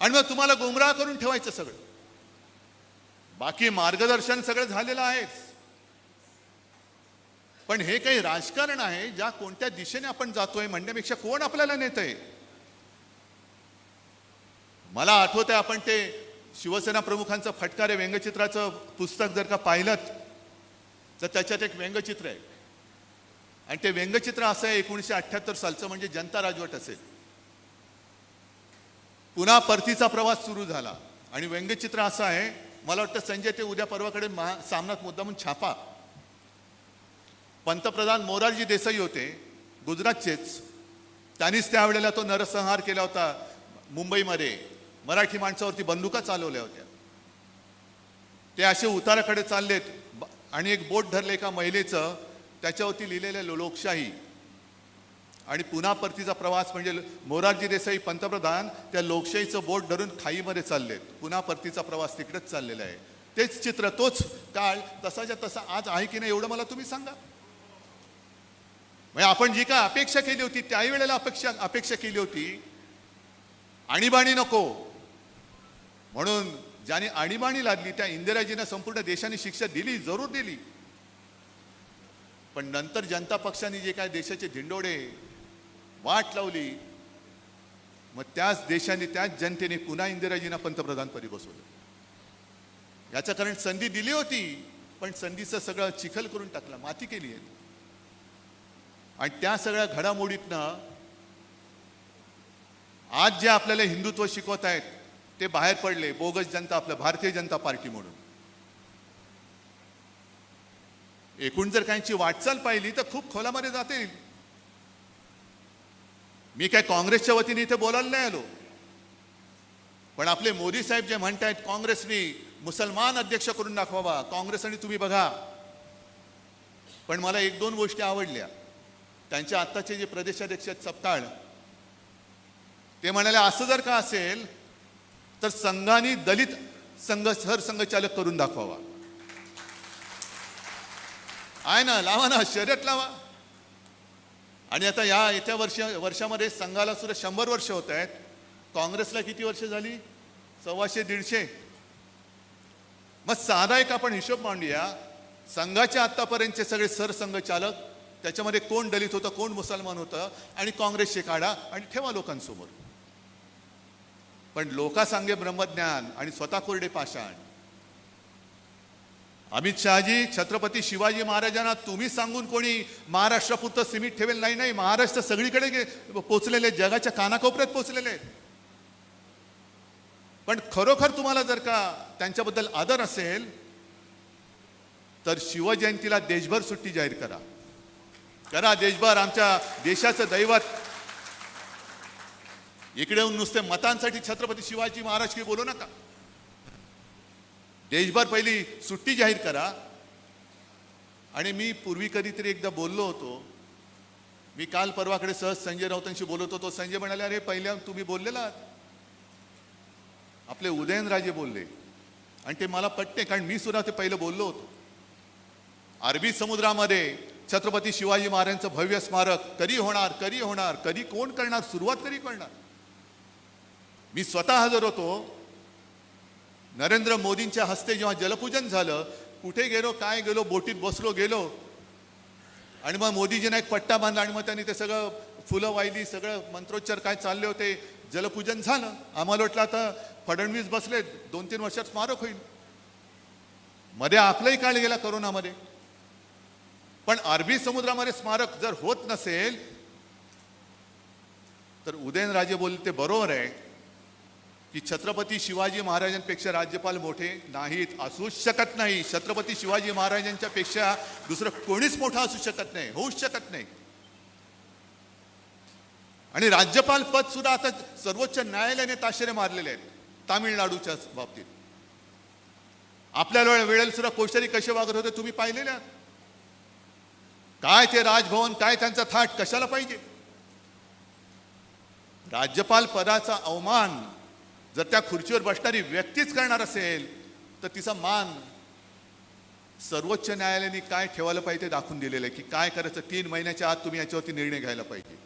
आणि मग तुम्हाला गुमराह करून ठेवायचं सगळं. बाकी मार्गदर्शन सगळं झालेलं आहेच, पण हे काही राजकारण आहे ज्या कोणत्या दिशेने आपण जातोय म्हणण्यापेक्षा कोण आपल्याला नेतंय. मला आठवतंय आपण ते शिवसेना प्रमुखांचं फटकारे व्यंगचित्राचं पुस्तक जर का पाहिलं तर त्याच्यात एक व्यंगचित्र आहे आणि ते व्यंगचित्र असं आहे 1978 सालचं, म्हणजे जनता राजवट असेल. पुन्हा परतीचा प्रवास सुरू झाला आणि व्यंगचित्र असं आहे, मला वाटतं संजय ते उद्या परवाकडे सामनात मुद्दामून छापा. पंतप्रधान मोरारजी देसाई होते गुजरातचेच, त्यांनीच त्यावेळेला तो नरसंहार केला होता मुंबईमध्ये. मराठी माणसावरती बंदुका चालवल्या होत्या. ते असे उताराकडे चाललेत आणि एक बोट धरले एका महिलेचं, त्याच्यावरती लिहिलेलं लोकशाही आणि पुन्हा परतीचा प्रवास, म्हणजे मोरारजी देसाई पंतप्रधान त्या लोकशाहीचं बोट धरून खाईमध्ये चाललेत. पुन्हा परतीचा प्रवास तिकडेच चाललेला आहे. तेच चित्र, तोच काळ तसाच्या तसा आज आहे की नाही एवढं मला तुम्ही सांगा. म्हणजे आपण जी काय अपेक्षा केली होती त्याही वेळेला अपेक्षा केली होती आणीबाणी नको म्हणून. ज्याने आणीबाणी लादली त्या इंदिराजींना संपूर्ण देशाने शिक्षा दिली, जरूर दिली. पण नंतर जनता पक्षाने जे काय देशाचे धिंडोडे वाट लावली, मग त्याच देशाने त्याच जनतेने पुन्हा इंदिराजींना पंतप्रधानपदी बसवलं. याचं कारण संधी दिली होती, पण संधीचं सगळं चिखल करून टाकलं, माती केली आहे. आणि त्या सगळ्या घडामोडीतनं आज जे आपल्याला हिंदुत्व शिकवत आहेत ते बाहेर पडले. बोगस जनता, आपलं भारतीय जनता पार्टी म्हणून. एकूण जर काहींची वाटचाल पाहिली तर खूप खोलामध्ये जाते. मी काय काँग्रेसच्या वतीने इथे बोलायला नाही आलो, पण आपले मोदी साहेब जे म्हणतायत काँग्रेसनी मुसलमान अध्यक्ष करून दाखवावा, काँग्रेस आणि तुम्ही बघा. पण मला एक दोन गोष्टी आवडल्या. त्यांच्या आत्ताचे जे प्रदेशाध्यक्ष आहेत सपकाळ, ते म्हणाले असं जर का असेल तर संघाने दलित सरसंघचालक करून दाखवावा. आहे ना, लावा ना, शर्यत लावा. आणि आता या येत्या वर्षामध्ये संघाला सुद्धा 100 वर्ष होत आहेत. काँग्रेसला किती वर्ष झाली? 125-150. मग साधा एक आपण हिशोब मांडूया. संघाचे आतापर्यंतचे सगळे सरसंघचालक, त्याच्यामध्ये कोण दलित होतं, कोण मुसलमान होतं, आणि काँग्रेसचे काढा आणि ठेवा लोकांसमोर. पण लोकांसांगे ब्रह्मज्ञान आणि स्वतः कोरडे पाषाण. अमित शहाजी, छत्रपती शिवाजी महाराजांना तुम्ही सांगून कोणी महाराष्ट्रापुरतं सीमित ठेवेल नाही. नाही, महाराष्ट्र सगळीकडे पोचलेले, जगाच्या कानाकोपऱ्यात पोचलेले. पण खरोखर तुम्हाला जर का त्यांच्याबद्दल आदर असेल तर शिवजयंतीला देशभर सुट्टी जाहीर करा. करा देशभर. आमच्या देशाचं दैवत. इकडे येऊन नुसते मतांसाठी छत्रपती शिवाजी महाराज की बोलू नका. देशभर पहिली सुट्टी जाहीर करा. आणि मी पूर्वी कधीतरी एकदा बोललो होतो, मी काल परवाकडे सहज संजय राऊतांशी बोलत होतो. संजय म्हणाले, अरे पहिल्या तुम्ही बोललेला, आपले उदयनराजे बोलले, आणि ते मला पटते, कारण मी सुद्धा ते पहिलं बोललो होतो. अरबी समुद्रामध्ये छत्रपती शिवाजी महाराजांचं भव्य स्मारक कधी होणार, कधी होणार, कधी कोण करणार, सुरुवात कधी करणार. मी स्वतः हजर होतो. नरेंद्र मोदींच्या हस्ते जेव्हा जलपूजन झालं, कुठे गेलो, काय गेलो, बोटीत बसलो गेलो, आणि मग मोदीजींना एक पट्टा बांधला आणि मग त्यांनी ते सगळं फुलं वाहिली, सगळं मंत्रोच्चार काय चालले होते. जलपूजन झालं. आम्हाला वाटलं आता फडणवीस बसले, 2-3 वर्षात स्मारक होईल. मध्ये आपलाही काळ गेला करोनामध्ये. पण अरबी समुद्रामध्ये स्मारक जर होत नसेल तर उदयनराजे बोलले ते बरोबर आहे की छत्रपती शिवाजी महाराजांपेक्षा राज्यपाल मोठे नाहीत, असूच शकत नाही. छत्रपती शिवाजी महाराजांच्या पेक्षा दुसरं कोणीच मोठा असू शकत नाही, होऊच शकत नाही. आणि राज्यपाल पद सुद्धा आता सर्वोच्च न्यायालयाने ताशेरे मारलेले आहेत तामिळनाडूच्या बाबतीत. आपल्या वेळेला सुद्धा कोश्यारी कसे वागत होते तुम्ही पाहिलेले आहात. काय ते राजभवन, काय त्यांचा थाट, कशाला पाहिजे. राज्यपाल पदाचा अवमान जर त्या खुर्चीवर बसणारी व्यक्तीच करणार असेल तर तिचा मान सर्वोच्च न्यायालयाने काय ठेवायला पाहिजे दाखवून दिलेलं आहे की काय करायचं. 3 महिन्याच्या आत तुम्ही याच्यावरती निर्णय घ्यायला पाहिजे.